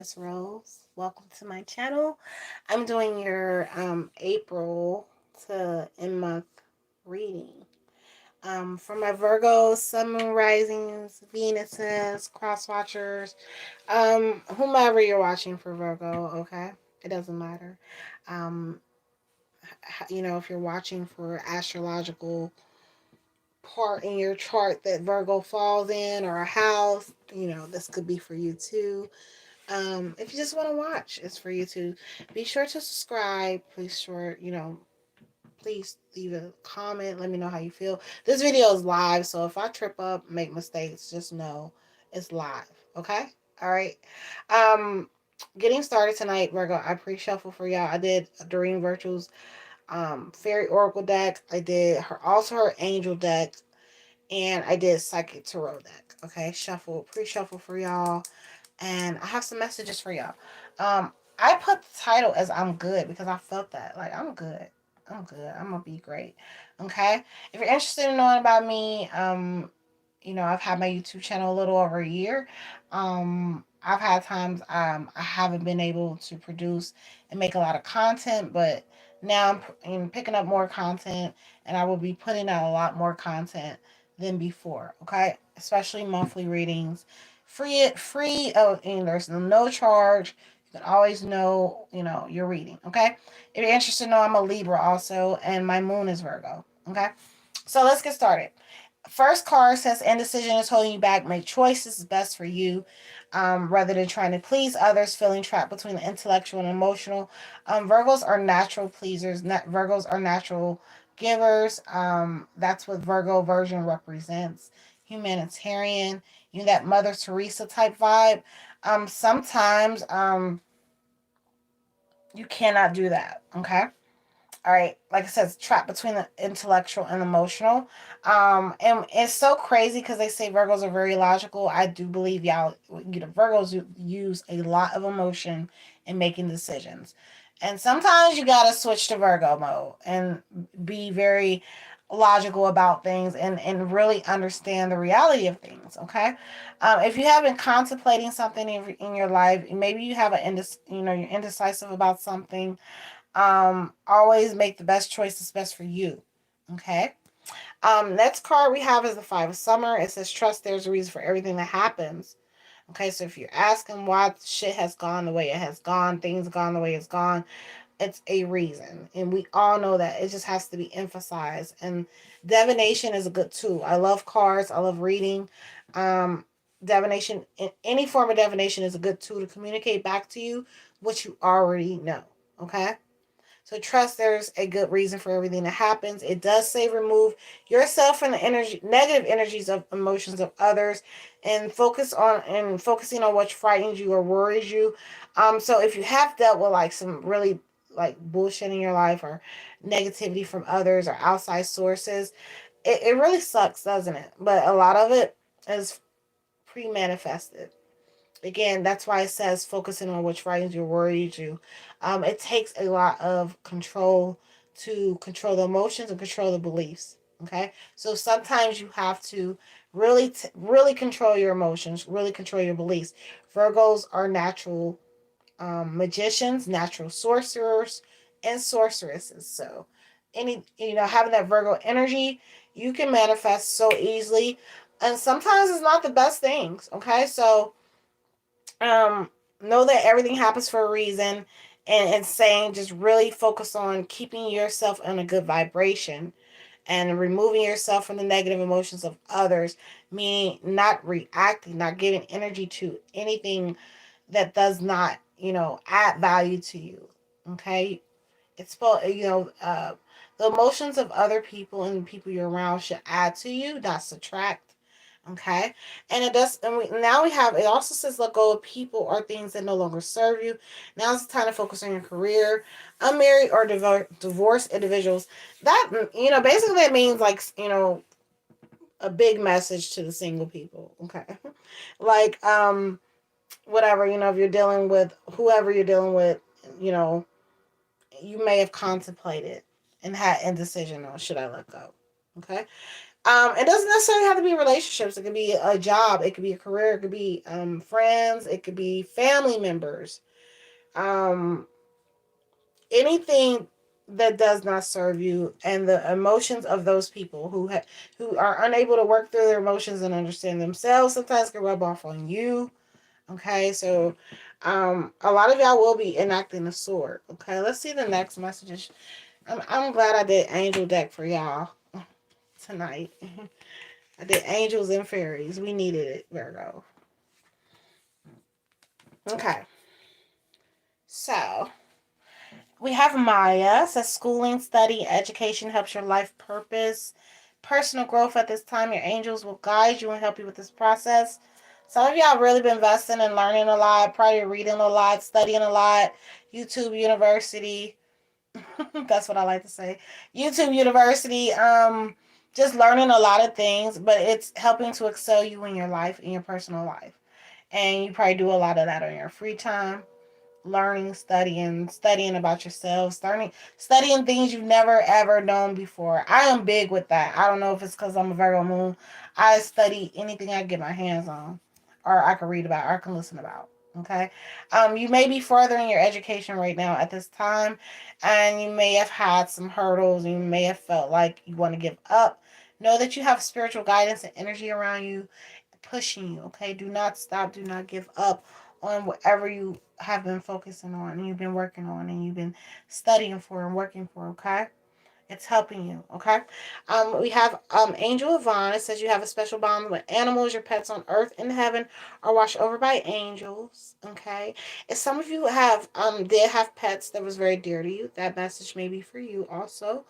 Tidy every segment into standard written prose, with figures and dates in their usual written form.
Miss Rose. Welcome to my channel. I'm doing your April to end month reading. For my Virgos, Sun, Moon, Risings, Venuses, Cross Watchers, whomever you're watching for Virgo, okay? It doesn't matter. Um, if you're watching for astrological part in your chart that Virgo falls in or a house, this could be for you too. If you just want to watch, it's for you to be sure to subscribe. Please leave a comment. Let me know how you feel. This video is live, so if I trip up, make mistakes, just know it's live. Okay? All right. Um, Getting started tonight, Virgo. I pre-shuffle for y'all. I did Doreen Virtue's Fairy Oracle deck. I did her Angel deck, and I did Psychic Tarot deck. Okay, pre-shuffle for y'all, and I have some messages for y'all. I put the title as I'm good because I felt that. Like, I'm good. I'm good. I'm gonna be great. Okay? If you're interested in knowing about me, I've had my YouTube channel a little over a year. I've had times I haven't been able to produce and make a lot of content, but now I'm picking up more content, and I will be putting out a lot more content than before. Okay? Especially monthly readings, free. Oh, and there's no charge. You can always know, you're reading. Okay? If you're interested to know, I'm a Libra also, and my moon is Virgo. Okay? So let's get started. First card says indecision is holding you back. Make choices is best for you, rather than trying to please others, feeling trapped between the intellectual and emotional. Virgos are natural pleasers. Virgos are natural givers. That's what Virgo version represents. Humanitarian, that Mother Teresa type vibe. Sometimes you cannot do that. Okay. All right, like I said, trapped between the intellectual and emotional. And it's so crazy because they say Virgos are very logical. I do believe Virgos use a lot of emotion in making decisions. And sometimes you got to switch to Virgo mode and be very logical about things, and really understand the reality of things. Okay. If you have been contemplating something in your life, maybe you have you're indecisive about something. Always make the best choice that's best for you. Okay. Next card we have is the Five of Summer. It says trust there's a reason for everything that happens. Okay, so if you're asking why shit has gone the way it has gone, things gone the way it's gone, it's a reason. And we all know that. It just has to be emphasized. And divination is a good tool. I love cards. I love reading. Um, Divination, any form of divination is a good tool to communicate back to you what you already know. Okay? So trust there's a good reason for everything that happens. It does say remove yourself from the negative energies of emotions of others, and focusing on what frightens you or worries you. So if you have dealt with like some really like bullshit in your life or negativity from others or outside sources, it really sucks, doesn't it? But a lot of it is pre-manifested. Again, that's why it says focusing on which frightens you, worries you. It takes a lot of control to control the emotions and control the beliefs. Okay, so sometimes you have to really control your emotions, really control your beliefs. Virgos are natural magicians, natural sorcerers, and sorceresses. So, having that Virgo energy, you can manifest so easily, and sometimes it's not the best things. Okay, so um know that everything happens for a reason, and saying just really focus on keeping yourself in a good vibration and removing yourself from the negative emotions of others, meaning not reacting, not giving energy to anything that does not add value to you. Okay, it's supposed the emotions of other people and the people you're around should add to you, not subtract. Okay, and it does. And now we have. It also says let go of people or things that no longer serve you. Now it's time to focus on your career. Unmarried or divorced individuals. That basically that means like a big message to the single people. Okay, like whatever if you're dealing with whoever you're dealing with, you know you may have contemplated and had indecision on should I let go. Okay. It doesn't necessarily have to be relationships. It could be a job. It could be a career. It could be friends. It could be family members. Um, Anything that does not serve you, and the emotions of those people who are unable to work through their emotions and understand themselves sometimes can rub off on you. Okay, so a lot of y'all will be enacting the sword. Okay, let's see the next messages. I'm glad I did angel deck for y'all tonight. I did angels and fairies. We needed it, Virgo. Okay, so we have Maya. Says schooling, study, education helps your life purpose, personal growth at this time. Your angels will guide you and help you with this process. Some of y'all really been investing and learning a lot, probably reading a lot, studying a lot. YouTube University. That's what I like to say. YouTube University. Just learning a lot of things, but it's helping to excel you in your life, in your personal life. And you probably do a lot of that on your free time, learning, studying about yourself, studying things you've never ever known before. I am big with that. I don't know if it's because I'm a Virgo moon. I study anything I get my hands on, or I can read about, or I can listen about. Okay. You may be furthering your education right now at this time, and you may have had some hurdles, and you may have felt like you want to give up. Know that you have spiritual guidance and energy around you pushing you. Okay. Do not stop. Do not give up on whatever you have been focusing on and you've been working on and you've been studying for and working for. Okay. It's helping you, okay? We have Angel Yvonne. It says you have a special bond with animals. Your pets on earth and heaven are washed over by angels, okay? If some of you have did have pets that was very dear to you, that message may be for you also.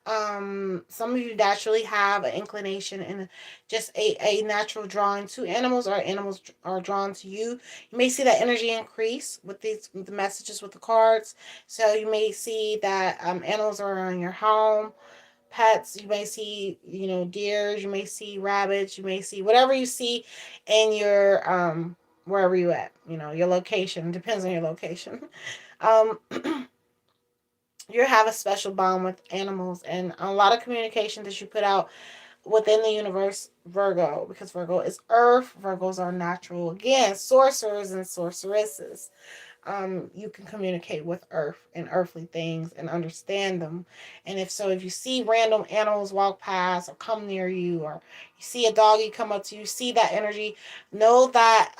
Some of you naturally have an inclination and just a natural drawing to animals, or animals are drawn to you. You may see that energy increase with the messages with the cards. So you may see that animals are around your home, pets. You may see, deers. You may see rabbits. You may see whatever you see in your wherever you at. Your location depends on your location. Um, you have a special bond with animals, and a lot of communication that you put out within the universe, Virgo, because Virgo is Earth. Virgos are natural, again, sorcerers and sorceresses. You can communicate with earth and earthly things and understand them. And if you see random animals walk past or come near you, or you see a doggy come up to you, see that energy, know that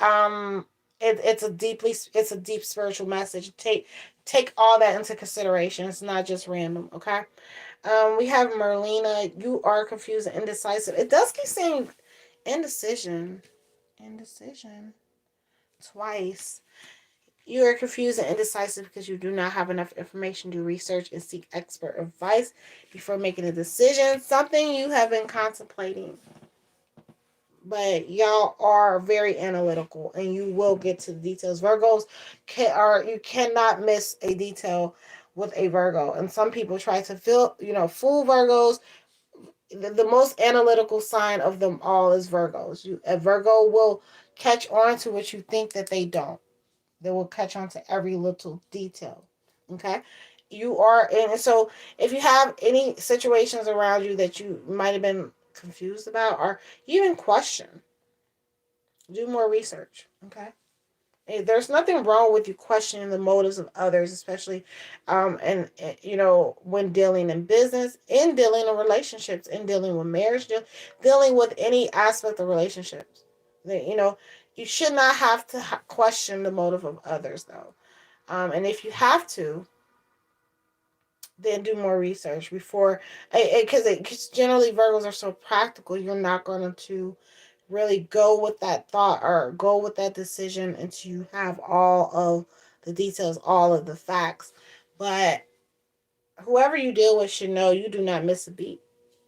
it's a deep spiritual message. Take all that into consideration. It's not just random, okay? We have Merlina. You are confused and indecisive. It does keep saying indecision. Indecision. Twice. You are confused and indecisive because you do not have enough information to research and seek expert advice before making a decision. Something you have been contemplating. But y'all are very analytical and you will get to the details. Virgos you cannot miss a detail with a Virgo. And some people try to fool Virgos. The most analytical sign of them all is Virgos. A Virgo will catch on to what you think that they don't. They will catch on to every little detail. Okay? You are, and so if you have any situations around you that you might have been confused about or even question, do more research. Okay? There's nothing wrong with you questioning the motives of others, especially when dealing in business, in dealing in relationships, in dealing with marriage, dealing with any aspect of relationships. You should not have to question the motive of others, though. And if you have to, then do more research before, because generally Virgos are so practical. You're not going to really go with that thought or go with that decision until you have all of the details, all of the facts. But whoever you deal with should know you do not miss a beat.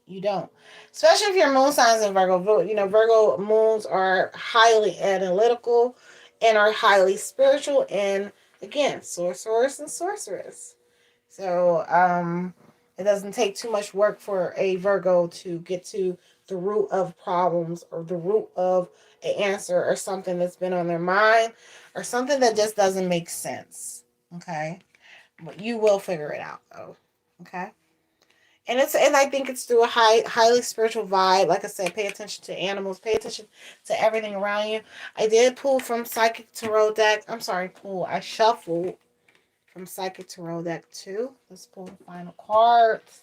You don't. Especially if your moon signs in Virgo. Virgo moons are highly analytical and are highly spiritual, and again, sorcerers and sorceress. So it doesn't take too much work for a Virgo to get to the root of problems or the root of an answer or something that's been on their mind or something that just doesn't make sense. Okay? But you will figure it out, though. Okay? And I think it's through a highly spiritual vibe. Like I said, pay attention to animals, pay attention to everything around you. I did pull from Psychic Tarot deck. I'm sorry, pull. I shuffled from Psychic Tarot deck too. Let's pull the final cards.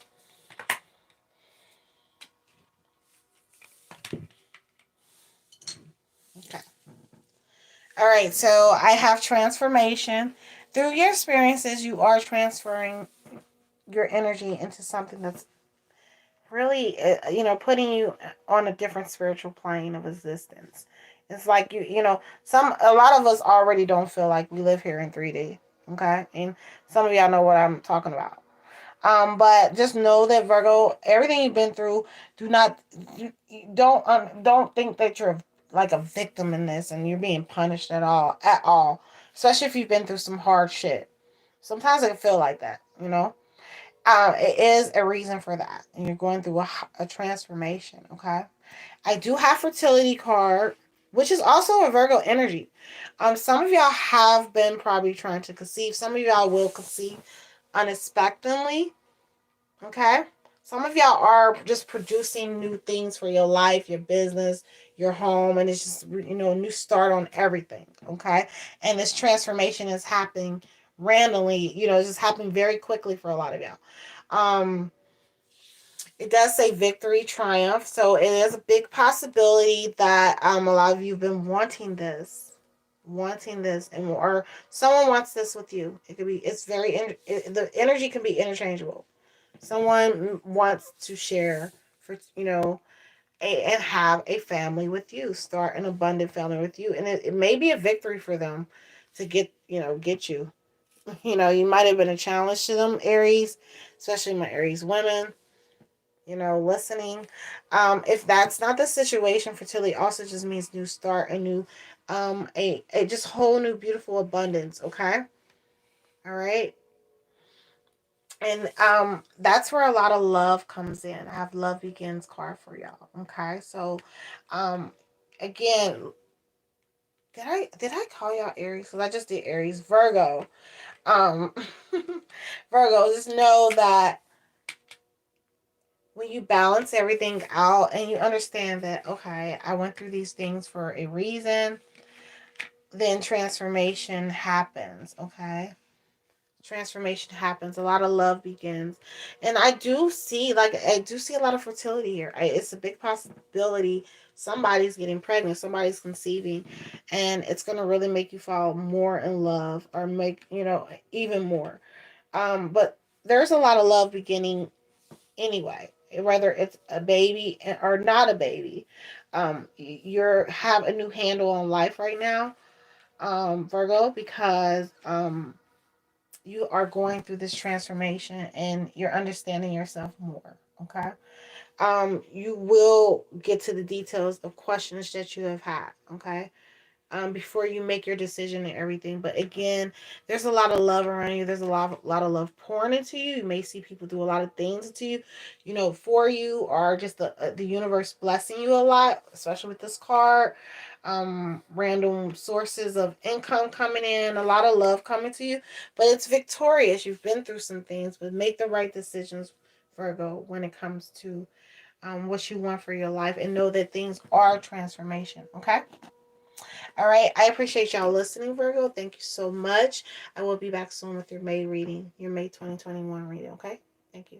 Okay. All right. So I have transformation. Through your experiences, you are transferring your energy into something that's really, putting you on a different spiritual plane of existence. It's like a lot of us already don't feel like we live here in 3D. Okay, and some of y'all know what I'm talking about. But just know that Virgo, everything you've been through, do not, don't think that you're like a victim in this and you're being punished at all. Especially if you've been through some hard shit. Sometimes it can feel like that, you know. It is a reason for that, and you're going through a transformation. Okay, I do have fertility card, which is also a Virgo energy. Some of y'all have been probably trying to conceive. Some of y'all will conceive unexpectedly. Okay, some of y'all are just producing new things for your life, your business, your home, and it's just a new start on everything. Okay, and this transformation is happening randomly. It's just happening very quickly for a lot of y'all. Um, it does say victory, triumph. So it is a big possibility that a lot of you have been wanting this, and or someone wants this with you. It could be. It's the energy can be interchangeable. Someone wants to share for and have a family with you, start an abundant family with you, and it may be a victory for them to get you. You might have been a challenge to them, Aries, especially my Aries women, listening. If that's not the situation, fertility also just means new start, a new, a just whole new beautiful abundance. Okay, all right, and that's where a lot of love comes in. I have love begins card for y'all. Okay, so, um, again, did I call y'all Aries? Because I just did Aries, Virgo. Um, Virgo, just know that when you balance everything out and you understand that, okay, I went through these things for a reason, then transformation happens. Okay, transformation happens, a lot of love begins, and I do see a lot of fertility here. It's a big possibility somebody's getting pregnant, somebody's conceiving, and it's going to really make you fall more in love, or make even more. But there's a lot of love beginning anyway, whether it's a baby or not a baby. You're have a new handle on life right now, Virgo, because you are going through this transformation and you're understanding yourself more. Okay, you will get to the details of questions that you have had. Okay, before you make your decision and everything. But again, there's a lot of love around you. There's a lot of love pouring into you. You may see people do a lot of things to you, for you, or just the universe blessing you a lot, especially with this card. Random sources of income coming in, a lot of love coming to you, but it's victorious. You've been through some things, but make the right decisions, Virgo, when it comes to what you want for your life, and know that things are transformation. Okay. All right. I appreciate y'all listening, Virgo. Thank you so much. I will be back soon with your May reading, your May 2021 reading. Okay. Thank you.